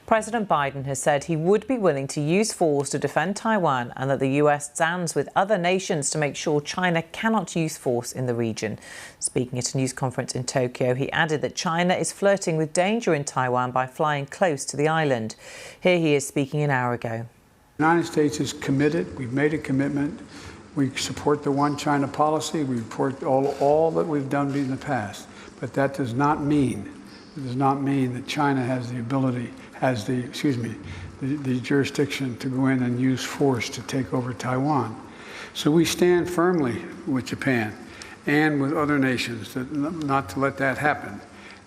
President Biden has said he would be willing to use force to defend Taiwan and that the US stands with other nations to make sure China cannot use force in the region. Speaking at a news conference in Tokyo, he added that China is flirting with danger in Taiwan by flying close to the island. Here he is speaking an hour ago. The United States is committed. We've made a commitment. We support the one China policy. We support all that we've done in the past. But that does not mean that China has the ability, the jurisdiction to go in and use force to take over Taiwan. So we stand firmly with Japan and with other nations not to let that happen.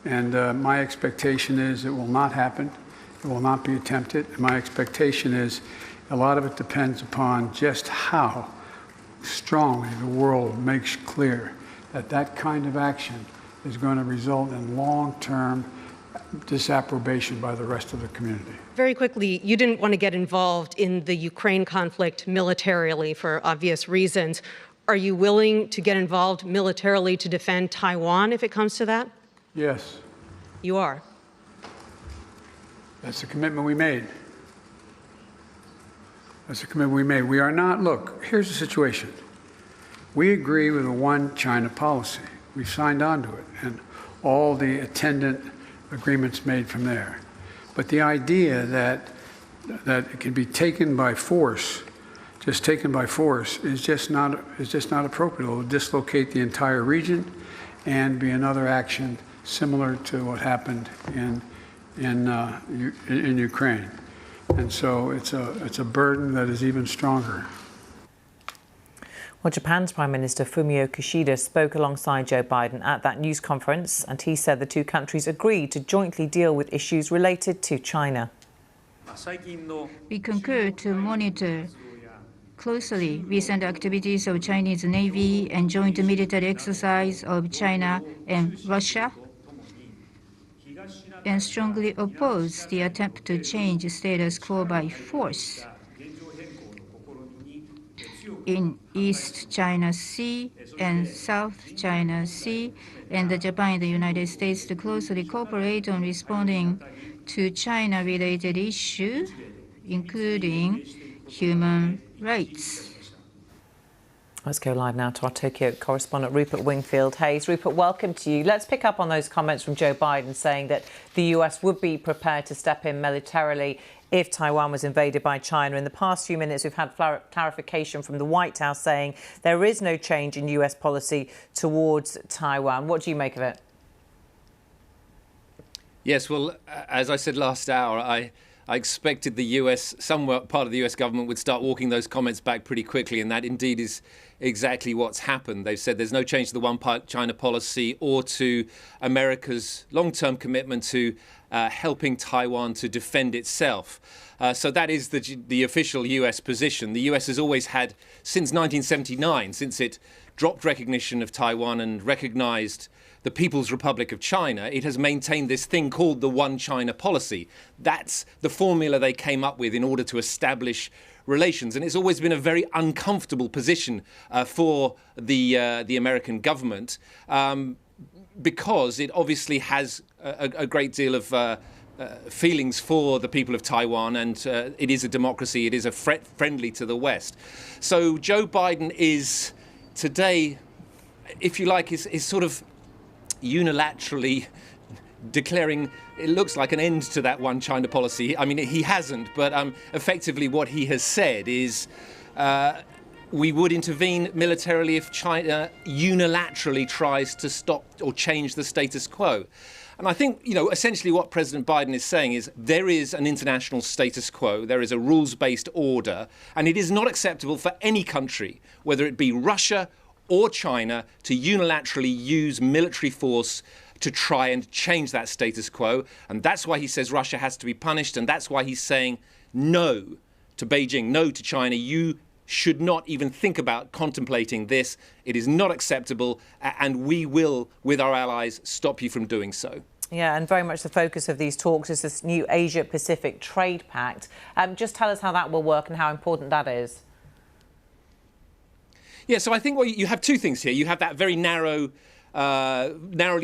And my expectation is it will not happen. It will not be attempted. And my expectation is a lot of it depends upon just how strongly the world makes clear that that kind of action is going to result in long-term disapprobation by the rest of the community. Very quickly, you didn't want to get involved in the Ukraine conflict militarily for obvious reasons. Are you willing to get involved militarily to defend Taiwan if it comes to that? Yes. You are? That's the commitment we made. That's the commitment we made. We are not, look, here's the situation. We agree with a one China policy. We've signed on to it and all the attendant agreements made from there. But the idea that it can be taken by force, just taken by force, is just not appropriate. It will dislocate the entire region and be another action similar to what happened in Ukraine. And so it's a burden that is even stronger. Well, Japan's Prime Minister Fumio Kishida spoke alongside Joe Biden at that news conference, and he said the two countries agreed to jointly deal with issues related to China. We concur to monitor closely recent activities of Chinese Navy and joint military exercise of China and Russia, and strongly oppose the attempt to change status quo by force in East China Sea and South China Sea, and Japan and the United States to closely cooperate on responding to China-related issues, including human rights. Let's go live now to our Tokyo correspondent, Rupert Wingfield Hayes. Rupert, welcome to you. Let's pick up on those comments from Joe Biden saying that the US would be prepared to step in militarily if Taiwan was invaded by China. In the past few minutes, we've had clarification from the White House saying there is no change in US policy towards Taiwan. What do you make of it? Yes, well, as I said last hour, I expected the US, some part of the US government would start walking those comments back pretty quickly, and that indeed is exactly what's happened. They've said there's no change to the one China policy or to America's long-term commitment to helping Taiwan to defend itself. So that is the official US position. The US has always had, since 1979, since it dropped recognition of Taiwan and recognized the People's Republic of China, it has maintained this thing called the One China policy. That's the formula they came up with in order to establish relations. And it's always been a very uncomfortable position for the American government because it obviously has a great deal of feelings for the people of Taiwan, and it is a democracy, it is friendly to the West. So Joe Biden is today, if you like, is sort of unilaterally declaring, it looks like, an end to that one China policy. I mean, he hasn't, but effectively what he has said is we would intervene militarily if China unilaterally tries to stop or change the status quo. And I think, essentially what President Biden is saying is there is an international status quo, there is a rules-based order, and it is not acceptable for any country, whether it be Russia or China, to unilaterally use military force to try and change that status quo. And that's why he says Russia has to be punished, and that's why he's saying no to Beijing, no to China. You should not even think about contemplating this. It is not acceptable, and we will, with our allies, stop you from doing so. Yeah, and very much the focus of these talks is this new Asia-Pacific Trade Pact. Just tell us how that will work and how important that is. Yeah, so I think you have two things here. You have that very narrowly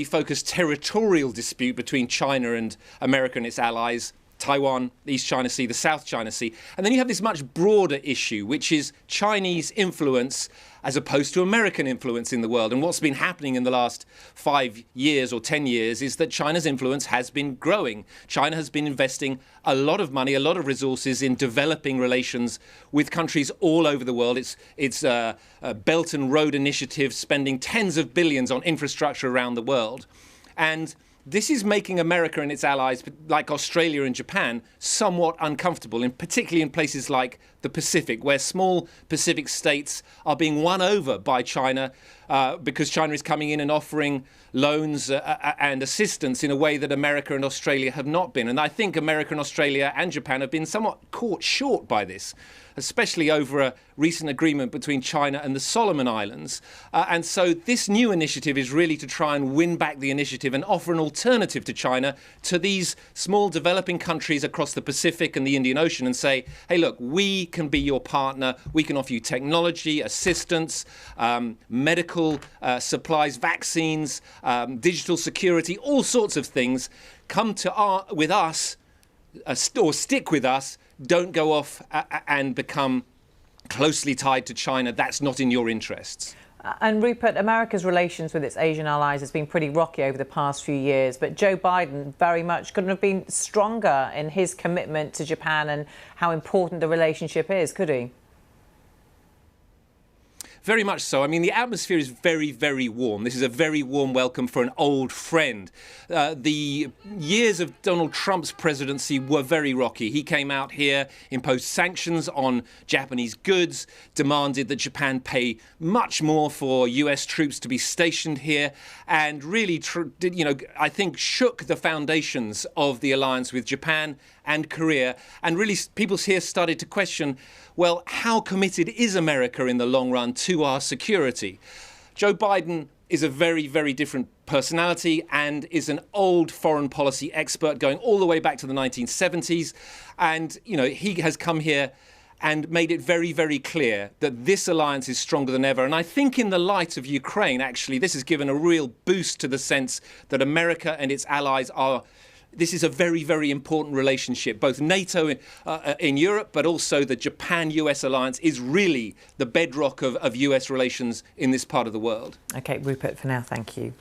focused territorial dispute between China and America and its allies, Taiwan, the East China Sea, the South China Sea. And then you have this much broader issue, which is Chinese influence as opposed to American influence in the world. And what's been happening in the last 5 years or 10 years is that China's influence has been growing. China has been investing a lot of money, a lot of resources in developing relations with countries all over the world. It's Belt and Road Initiative, spending tens of billions on infrastructure around the world. And this is making America and its allies, like Australia and Japan, somewhat uncomfortable, and particularly in places like the Pacific, where small Pacific states are being won over by China because China is coming in and offering loans and assistance in a way that America and Australia have not been. And I think America and Australia and Japan have been somewhat caught short by this, especially over a recent agreement between China and the Solomon Islands. And so this new initiative is really to try and win back the initiative and offer an alternative to China, to these small developing countries across the Pacific and the Indian Ocean, and say, hey, look, we can be your partner. We can offer you technology, assistance, medical supplies, vaccines, digital security, all sorts of things. Come to with us, or stick with us. Don't go off and become closely tied to China. That's not in your interests. And Rupert, America's relations with its Asian allies has been pretty rocky over the past few years, but Joe Biden very much couldn't have been stronger in his commitment to Japan and how important the relationship is, could he? Very much so. I mean, the atmosphere is very, very warm. This is a very warm welcome for an old friend. The years of Donald Trump's presidency were very rocky. He came out here, imposed sanctions on Japanese goods, demanded that Japan pay much more for US troops to be stationed here, and really, I think shook the foundations of the alliance with Japan and Korea. And really, people here started to question, well, how committed is America in the long run to our security? Joe Biden is a very, very different personality and is an old foreign policy expert going all the way back to the 1970s. And, he has come here and made it very, very clear that this alliance is stronger than ever. And I think in the light of Ukraine, actually, this has given a real boost to the sense that America and its allies this is a very, very important relationship. Both NATO in Europe, but also the Japan-US alliance is really the bedrock of US relations in this part of the world. OK, Rupert, for now, thank you.